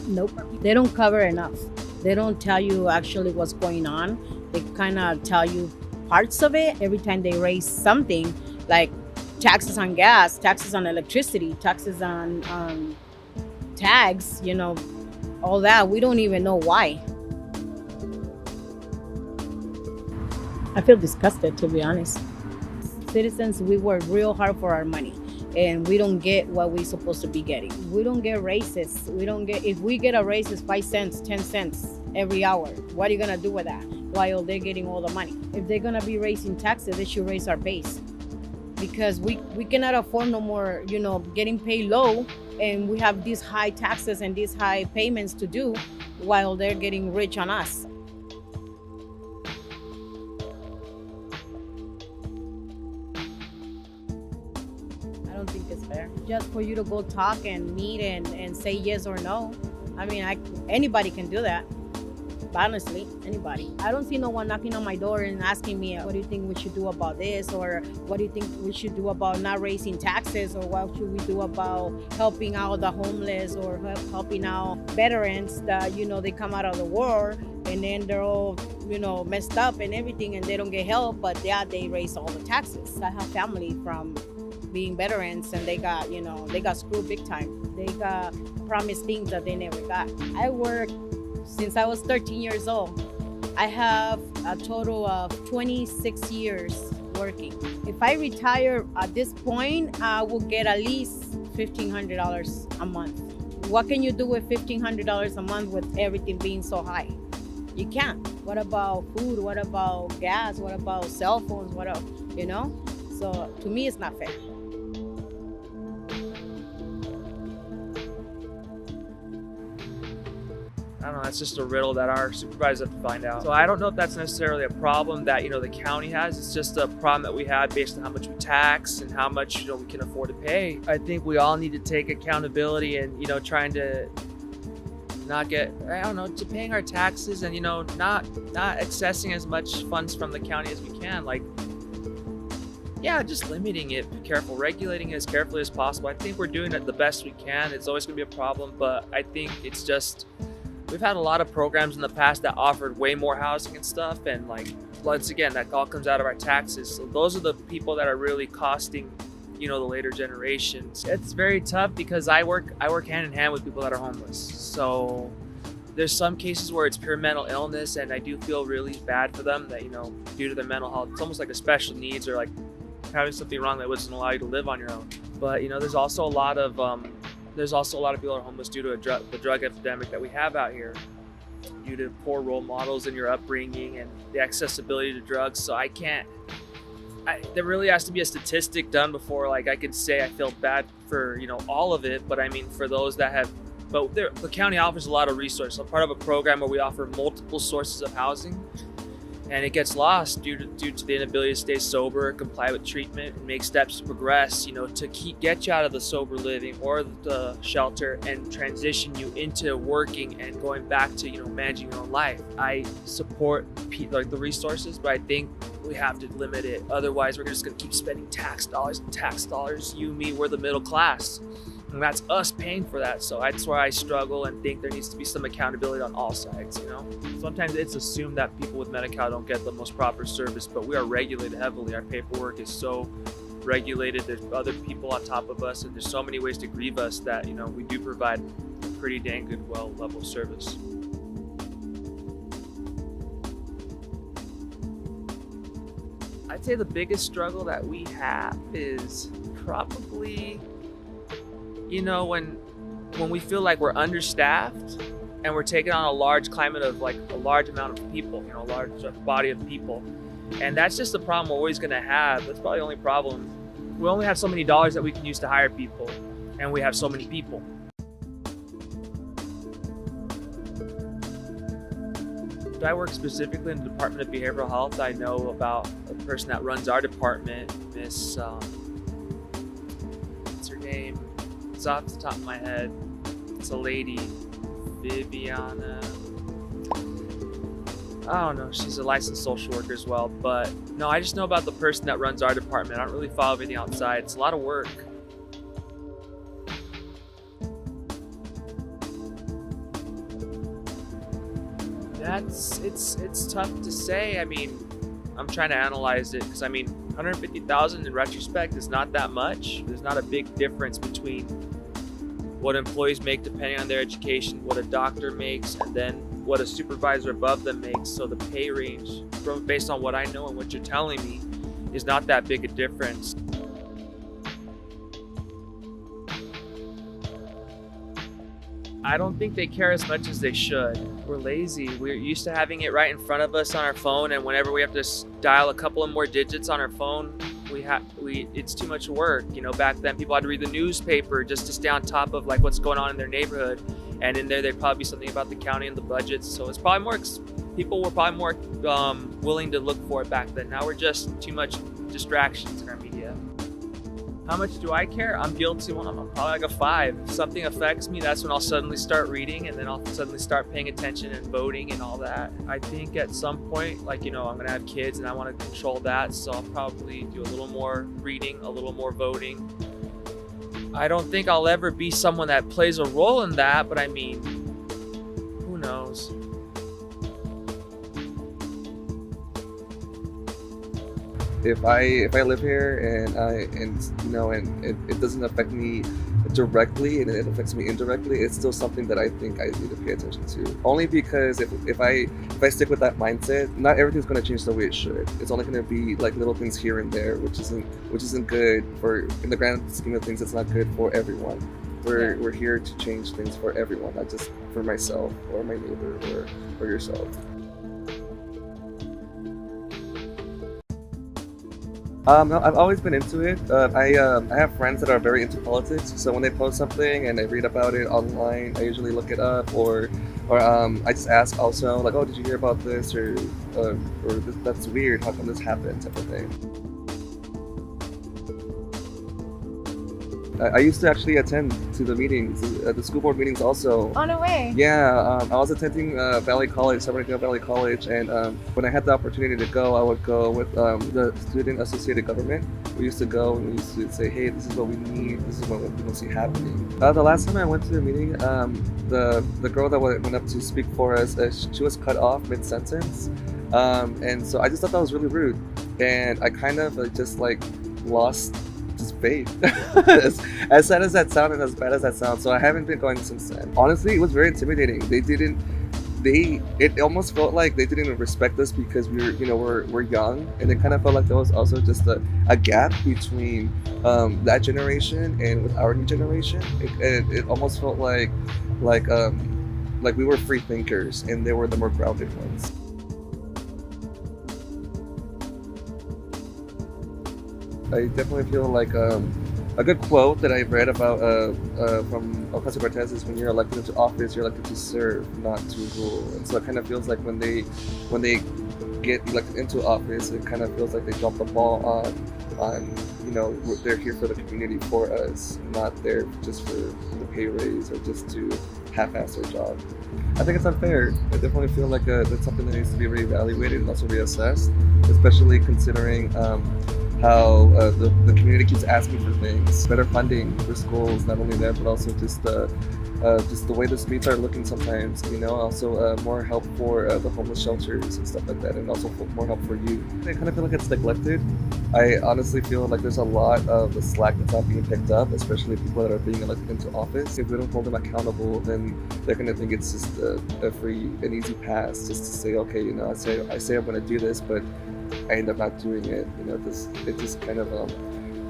Nope. They don't cover enough. They don't tell you actually what's going on. They kind of tell you parts of it every time they raise something, like taxes on gas, taxes on electricity, taxes on tags, all that. We don't even know why. I feel disgusted, to be honest. Citizens, we work real hard for our money and we don't get what we're supposed to be getting. We don't get raises. If we get a raise, it's 5 cents, 10 cents every hour. What are you going to do with that while they're getting all the money? If they're going to be raising taxes, they should raise our base, because we cannot afford no more, getting paid low, and we have these high taxes and these high payments to do while they're getting rich on us. I don't think it's fair. Just for you to go talk and meet and say yes or no. I mean, anybody can do that. Honestly, anybody. I don't see no one knocking on my door and asking me, what do you think we should do about this? Or what do you think we should do about not raising taxes? Or what should we do about helping out the homeless, or helping out veterans that, they come out of the war and then they're all, messed up and everything and they don't get help, but yeah, they raise all the taxes. I have family from being veterans and they got screwed big time. They got promised things that they never got. I work since I was 13 years old. I have a total of 26 years working. If I retire at this point, I will get at least $1,500 a month. What can you do with $1,500 a month with everything being so high? You can't. What about food? What about gas? What about cell phones? So to me, it's not fair. I don't know, that's just a riddle that our supervisors have to find out. So I don't know if that's necessarily a problem that, the county has. It's just a problem that we have based on how much we tax and how much, we can afford to pay. I think we all need to take accountability and, trying to not get, to paying our taxes and, not accessing as much funds from the county as we can. Just limiting it, be careful, regulating it as carefully as possible. I think we're doing it the best we can. It's always gonna be a problem, but I think it's just, we've had a lot of programs in the past that offered way more housing and stuff, and once again, that all comes out of our taxes. So those are the people that are really costing, the later generations. It's very tough because I work hand in hand with people that are homeless. So there's some cases where it's pure mental illness, and I do feel really bad for them that, due to their mental health, it's almost like a special needs or like having something wrong that doesn't allow you to live on your own. But there's also a lot of people that are homeless due to the drug epidemic that we have out here, due to poor role models in your upbringing and the accessibility to drugs. So there really has to be a statistic done before I could say I feel bad for all of it. But I mean, for those that have, the county offers a lot of resources. I'm part of a program where we offer multiple sources of housing, and it gets lost due to the inability to stay sober, comply with treatment, and make steps to progress, to get you out of the sober living or the shelter and transition you into working and going back to, managing your own life. I support the resources, but I think we have to limit it. Otherwise, we're just gonna keep spending tax dollars. You, me, we're the middle class. And that's us paying for that. So that's where I struggle and think there needs to be some accountability on all sides, Sometimes it's assumed that people with Medi-Cal don't get the most proper service, but we are regulated heavily. Our paperwork is so regulated. There's other people on top of us, and there's so many ways to grieve us that, we do provide pretty dang good, well-level service. I'd say the biggest struggle that we have is probably, when we feel like we're understaffed and we're taking on a large climate of a large amount of people, a large body of people. And that's just the problem we're always gonna have. That's probably the only problem. We only have so many dollars that we can use to hire people, and we have so many people. I work specifically in the Department of Behavioral Health. I know about a person that runs our department, Miss, what's her name? It's off the top of my head. It's a lady, Viviana. I don't know, she's a licensed social worker as well. But no, I just know about the person that runs our department. I don't really follow everything outside. It's a lot of work. It's tough to say. I mean, I'm trying to analyze it because I mean, 150,000 in retrospect is not that much. There's not a big difference between what employees make depending on their education, what a doctor makes, and then what a supervisor above them makes. So the pay range, based on what I know and what you're telling me, is not that big a difference. I don't think they care as much as they should. We're lazy. We're used to having it right in front of us on our phone, and whenever we have to dial a couple of more digits on our phone, it's too much work. You know, back then people had to read the newspaper just to stay on top of like what's going on in their neighborhood, and in there there'd probably be something about the county and the budgets. So it's probably more. People were probably more willing to look for it back then. Now we're just too much distractions in our media. How much do I care? I'm guilty. Well, I'm probably like a 5. If something affects me, that's when I'll suddenly start reading, and then I'll suddenly start paying attention and voting and all that. I think at some point, like, you know, I'm gonna have kids and I want to control that, so I'll probably do a little more reading, a little more voting. I don't think I'll ever be someone that plays a role in that, but I mean, who knows? If I live here and it doesn't affect me directly and it affects me indirectly, it's still something that I think I need to pay attention to. Only because if I stick with that mindset, not everything's going to change the way it should. It's only going to be like little things here and there, which isn't good for, in the grand scheme of things. It's not good for everyone. We're here to change things for everyone, not just for myself or my neighbor or yourself. No, I've always been into it. I have friends that are very into politics, so when they post something and I read about it online, I usually look it up, or I just ask also, like, oh, did you hear about this, or this, that's weird, how come this happened, type of thing. I used to actually attend to the meetings, the school board meetings also. Oh, no way. Yeah, I was attending Valley College, San Bernardino Valley College, and when I had the opportunity to go, I would go with the Student Associated Government. We used to go and we used to say, hey, this is what we need, this is what we don't see happening. The last time I went to the meeting, the girl that went up to speak for us, she was cut off mid-sentence. And so I just thought that was really rude. And I kind of just like lost faith. as sad as that sounds and as bad as that sounds, so I haven't been going since then. Honestly, it was very intimidating. It almost felt like they didn't respect us because we're young, and it kind of felt like there was also just a gap between that generation and with our new generation. It almost felt like we were free thinkers and they were the more grounded ones. I definitely feel like a good quote that I read about from Ocasio-Cortez is, when you're elected into office, you're elected to serve, not to rule. And so it kind of feels like when they get elected into office, it kind of feels like they drop the ball on they're here for the community, for us, not there just for the pay raise or just to half-ass their job. I think it's unfair. I definitely feel like that's something that needs to be reevaluated and also reassessed, especially considering how the community keeps asking for things, better funding for schools, not only that, but also just the way the streets are looking sometimes, also more help for the homeless shelters and stuff like that, and also more help for youth. I kind of feel like it's neglected. I honestly feel like there's a lot of the slack that's not being picked up, especially people that are being elected into office. If we don't hold them accountable, then they're going to think it's just a free and easy pass, just to say, okay, I say I'm going to do this, but I end up not doing it. It just kind of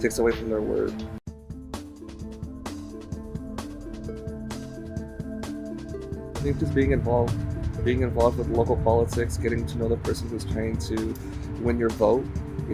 takes away from their word. I think just being involved with local politics, getting to know the person who's trying to win your vote,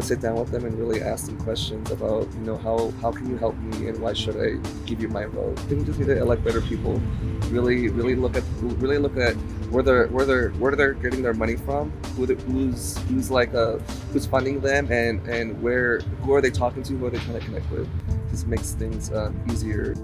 sit down with them and really ask them questions about, how can you help me and why should I give you my vote? I think we just need to elect better people. Really look at where they're getting their money from, who's funding them, and who are they talking to, who are they trying to connect with. Just makes things easier.